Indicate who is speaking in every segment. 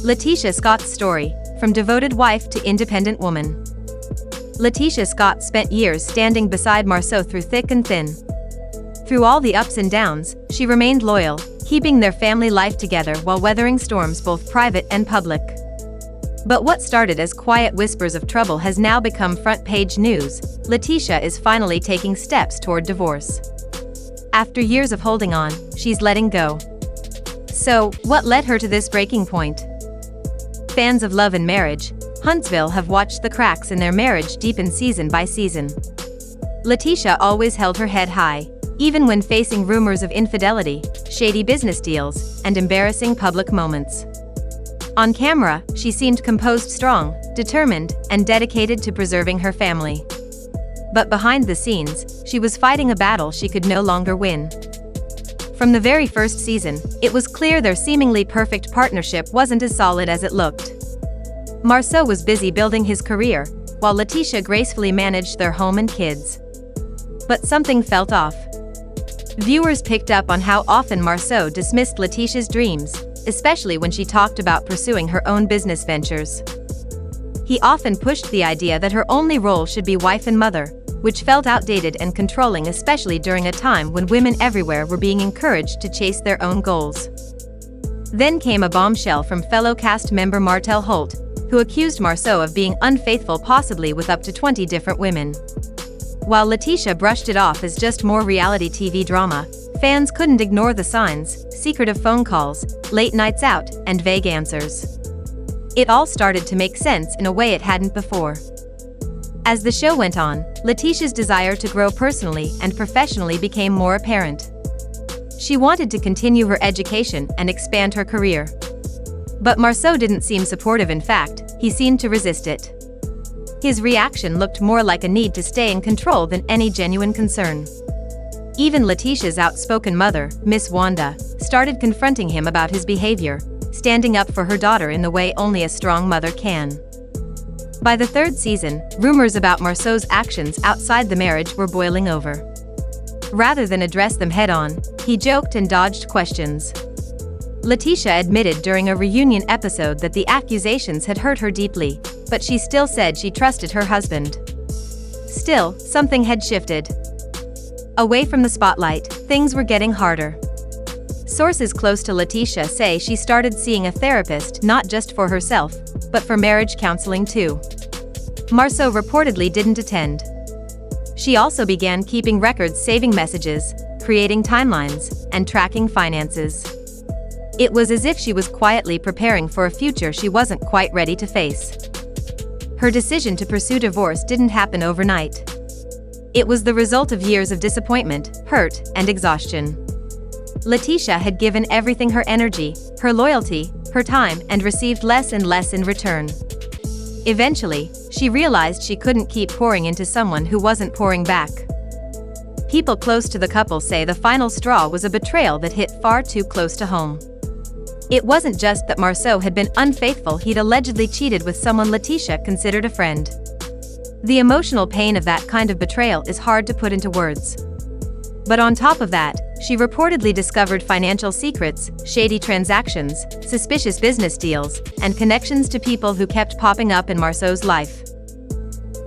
Speaker 1: LaTisha Scott's story, from devoted wife to independent woman. LaTisha Scott spent years standing beside Marsau through thick and thin. Through all the ups and downs, she remained loyal, keeping their family life together while weathering storms both private and public. But what started as quiet whispers of trouble has now become front-page news. LaTisha is finally taking steps toward divorce. After years of holding on, she's letting go. So, what led her to this breaking point? Fans of love and marriage, Huntsville have watched the cracks in their marriage deepen season by season. LaTisha always held her head high, even when facing rumors of infidelity, shady business deals, and embarrassing public moments. On camera, she seemed composed, strong, determined, and dedicated to preserving her family. But behind the scenes, she was fighting a battle she could no longer win. From the very first season, it was clear their seemingly perfect partnership wasn't as solid as it looked. Marsau was busy building his career, while LaTisha gracefully managed their home and kids. But something felt off. Viewers picked up on how often Marsau dismissed LaTisha's dreams, especially when she talked about pursuing her own business ventures. He often pushed the idea that her only role should be wife and mother, which felt outdated and controlling, especially during a time when women everywhere were being encouraged to chase their own goals. Then came a bombshell from fellow cast member Martell Holt, who accused Marsau of being unfaithful, possibly with up to 20 different women. While LaTisha brushed it off as just more reality TV drama, fans couldn't ignore the signs: secretive phone calls, late nights out, and vague answers. It all started to make sense in a way it hadn't before. As the show went on, LaTisha's desire to grow personally and professionally became more apparent. She wanted to continue her education and expand her career. But Marsau didn't seem supportive. In fact, he seemed to resist it. His reaction looked more like a need to stay in control than any genuine concern. Even LaTisha's outspoken mother, Miss Wanda, started confronting him about his behavior, standing up for her daughter in the way only a strong mother can. By the third season, rumors about Marsau's actions outside the marriage were boiling over. Rather than address them head-on, he joked and dodged questions. LaTisha admitted during a reunion episode that the accusations had hurt her deeply, but she still said she trusted her husband. Still, something had shifted. Away from the spotlight, things were getting harder. Sources close to LaTisha say she started seeing a therapist not just for herself, but for marriage counseling too. Marsau reportedly didn't attend. She also began keeping records, saving messages, creating timelines, and tracking finances. It was as if she was quietly preparing for a future she wasn't quite ready to face. Her decision to pursue divorce didn't happen overnight. It was the result of years of disappointment, hurt, and exhaustion. LaTisha had given everything: her energy, her loyalty, her time, and received less and less in return. Eventually, she realized she couldn't keep pouring into someone who wasn't pouring back. People close to the couple say the final straw was a betrayal that hit far too close to home. It wasn't just that Marsau had been unfaithful, he'd allegedly cheated with someone LaTisha considered a friend. The emotional pain of that kind of betrayal is hard to put into words. But on top of that, she reportedly discovered financial secrets, shady transactions, suspicious business deals, and connections to people who kept popping up in Marsau's life.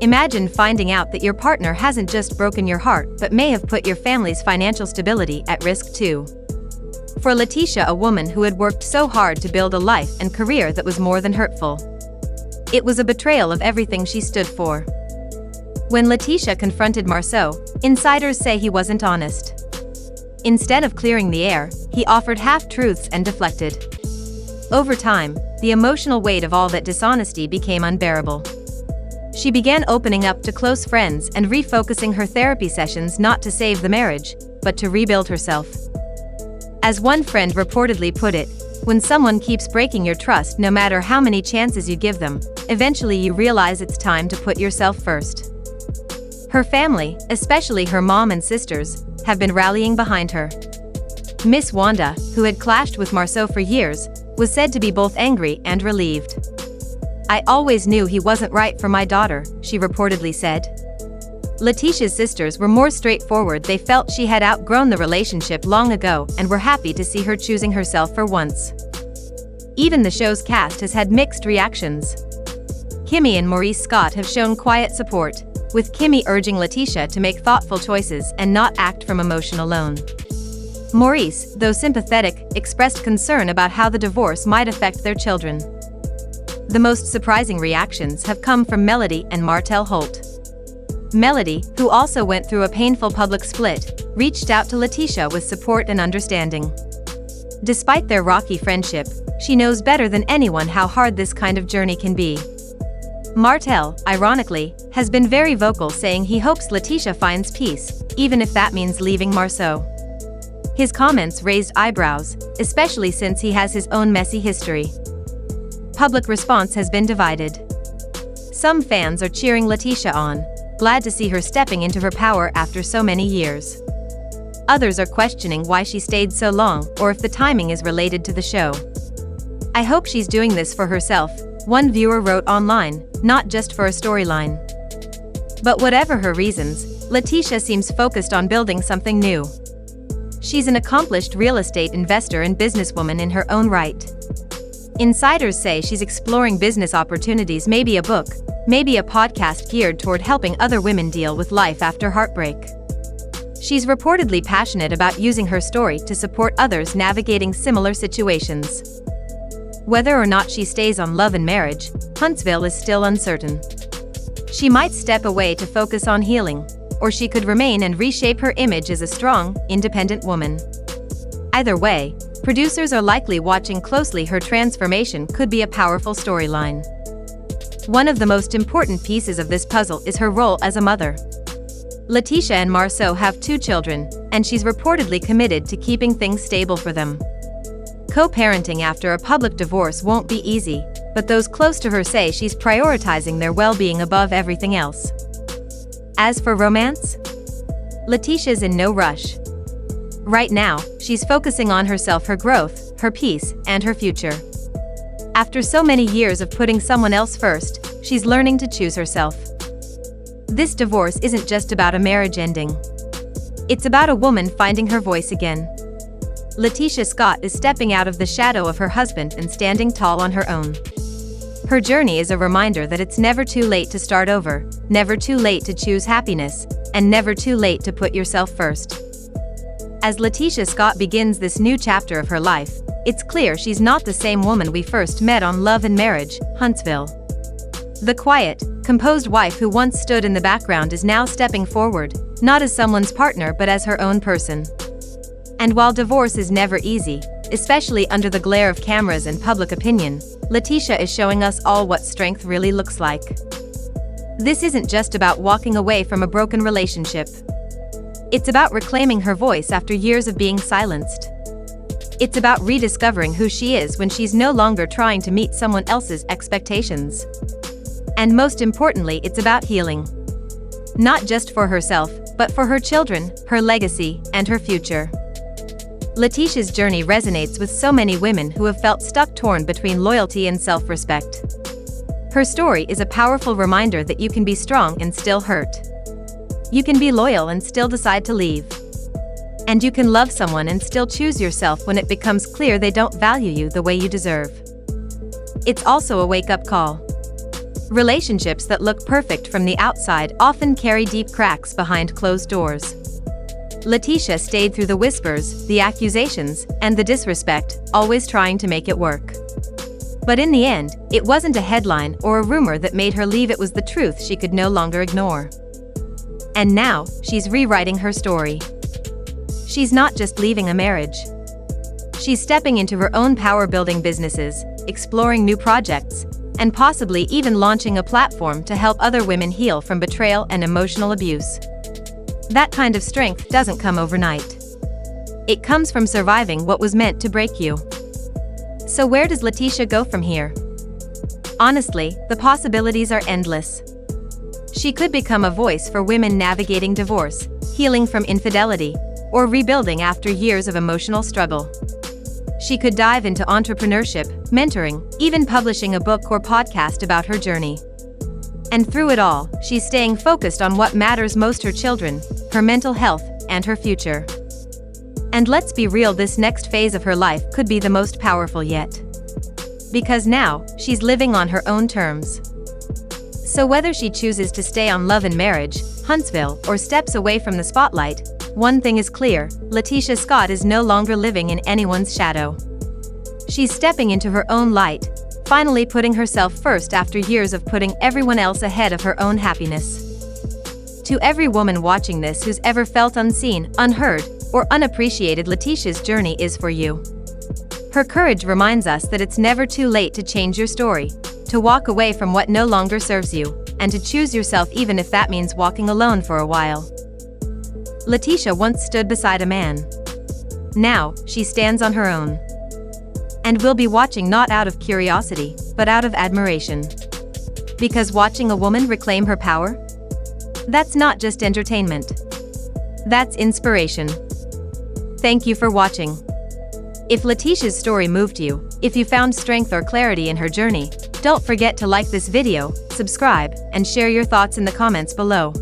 Speaker 1: Imagine finding out that your partner hasn't just broken your heart but may have put your family's financial stability at risk too. For LaTisha, a woman who had worked so hard to build a life and career that was more than hurtful. It was a betrayal of everything she stood for. When LaTisha confronted Marsau, insiders say he wasn't honest. Instead of clearing the air, he offered half-truths and deflected. Over time, the emotional weight of all that dishonesty became unbearable. She began opening up to close friends and refocusing her therapy sessions not to save the marriage, but to rebuild herself. As one friend reportedly put it, when someone keeps breaking your trust, no matter how many chances you give them, eventually you realize it's time to put yourself first. Her family, especially her mom and sisters, have been rallying behind her. Miss Wanda, who had clashed with Marsau for years, was said to be both angry and relieved. "I always knew he wasn't right for my daughter," she reportedly said. LaTisha's sisters were more straightforward. They felt she had outgrown the relationship long ago and were happy to see her choosing herself for once. Even the show's cast has had mixed reactions. Kimmy and Maurice Scott have shown quiet support, with Kimmy urging LaTisha to make thoughtful choices and not act from emotion alone. Maurice, though sympathetic, expressed concern about how the divorce might affect their children. The most surprising reactions have come from Melody and Martell Holt. Melody, who also went through a painful public split, reached out to LaTisha with support and understanding. Despite their rocky friendship, she knows better than anyone how hard this kind of journey can be. Martell, ironically, has been very vocal, saying he hopes LaTisha finds peace, even if that means leaving Marsau. His comments raised eyebrows, especially since he has his own messy history. Public response has been divided. Some fans are cheering LaTisha on, glad to see her stepping into her power after so many years. Others are questioning why she stayed so long, or if the timing is related to the show. "I hope she's doing this for herself," one viewer wrote online, "not just for a storyline." But whatever her reasons, LaTisha seems focused on building something new. She's an accomplished real estate investor and businesswoman in her own right. Insiders say she's exploring business opportunities, maybe a book, maybe a podcast geared toward helping other women deal with life after heartbreak. She's reportedly passionate about using her story to support others navigating similar situations. Whether or not she stays on Love and Marriage, Huntsville is still uncertain. She might step away to focus on healing, or she could remain and reshape her image as a strong, independent woman. Either way, producers are likely watching closely. Her transformation could be a powerful storyline. One of the most important pieces of this puzzle is her role as a mother. LaTisha and Marsau have 2 children, and she's reportedly committed to keeping things stable for them. Co-parenting after a public divorce won't be easy, but those close to her say she's prioritizing their well-being above everything else. As for romance, LaTisha's in no rush. Right now, she's focusing on herself, her growth, her peace, and her future. After so many years of putting someone else first, she's learning to choose herself. This divorce isn't just about a marriage ending. It's about a woman finding her voice again. LaTisha Scott is stepping out of the shadow of her husband and standing tall on her own. Her journey is a reminder that it's never too late to start over, never too late to choose happiness, and never too late to put yourself first. As LaTisha Scott begins this new chapter of her life, it's clear she's not the same woman we first met on Love and Marriage, Huntsville. The quiet, composed wife who once stood in the background is now stepping forward, not as someone's partner but as her own person. And while divorce is never easy, especially under the glare of cameras and public opinion, LaTisha is showing us all what strength really looks like. This isn't just about walking away from a broken relationship. It's about reclaiming her voice after years of being silenced. It's about rediscovering who she is when she's no longer trying to meet someone else's expectations. And most importantly, it's about healing. Not just for herself, but for her children, her legacy, and her future. LaTisha's journey resonates with so many women who have felt stuck, torn between loyalty and self-respect. Her story is a powerful reminder that you can be strong and still hurt. You can be loyal and still decide to leave. And you can love someone and still choose yourself when it becomes clear they don't value you the way you deserve. It's also a wake-up call. Relationships that look perfect from the outside often carry deep cracks behind closed doors. LaTisha stayed through the whispers, the accusations, and the disrespect, always trying to make it work. But in the end, it wasn't a headline or a rumor that made her leave, it was the truth she could no longer ignore. And now, she's rewriting her story. She's not just leaving a marriage. She's stepping into her own power-building businesses, exploring new projects, and possibly even launching a platform to help other women heal from betrayal and emotional abuse. That kind of strength doesn't come overnight. It comes from surviving what was meant to break you. So where does LaTisha go from here? Honestly, the possibilities are endless. She could become a voice for women navigating divorce, healing from infidelity, or rebuilding after years of emotional struggle. She could dive into entrepreneurship, mentoring, even publishing a book or podcast about her journey. And through it all, she's staying focused on what matters most: her children, her mental health, and her future. And let's be real, this next phase of her life could be the most powerful yet. Because now, she's living on her own terms. So whether she chooses to stay on Love and Marriage, Huntsville, or steps away from the spotlight, one thing is clear: LaTisha Scott is no longer living in anyone's shadow. She's stepping into her own light, finally putting herself first after years of putting everyone else ahead of her own happiness. To every woman watching this who's ever felt unseen, unheard, or unappreciated, LaTisha's journey is for you. Her courage reminds us that it's never too late to change your story, to walk away from what no longer serves you, and to choose yourself even if that means walking alone for a while. LaTisha once stood beside a man. Now, she stands on her own. And we'll be watching not out of curiosity, but out of admiration. Because watching a woman reclaim her power? That's not just entertainment. That's inspiration. Thank you for watching. If LaTisha's story moved you, if you found strength or clarity in her journey, don't forget to like this video, subscribe, and share your thoughts in the comments below.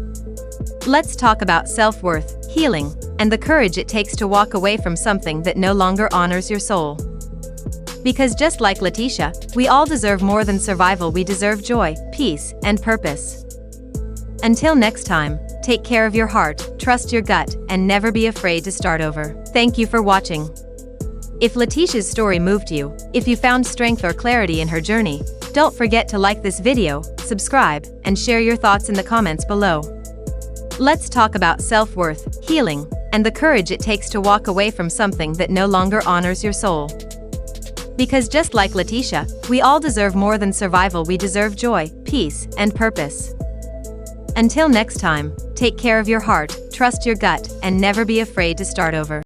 Speaker 1: Let's talk about self-worth, healing, and the courage it takes to walk away from something that no longer honors your soul. Because just like LaTisha, we all deserve more than survival. We deserve joy, peace, and purpose. Until next time, take care of your heart, trust your gut, and never be afraid to start over. Thank you for watching. If LaTisha's story moved you, if you found strength or clarity in her journey, don't forget to like this video, subscribe, and share your thoughts in the comments below. Let's talk about self-worth, healing, and the courage it takes to walk away from something that no longer honors your soul. Because just like LaTisha, we all deserve more than survival. We deserve joy, peace, and purpose. Until next time, take care of your heart, trust your gut, and never be afraid to start over.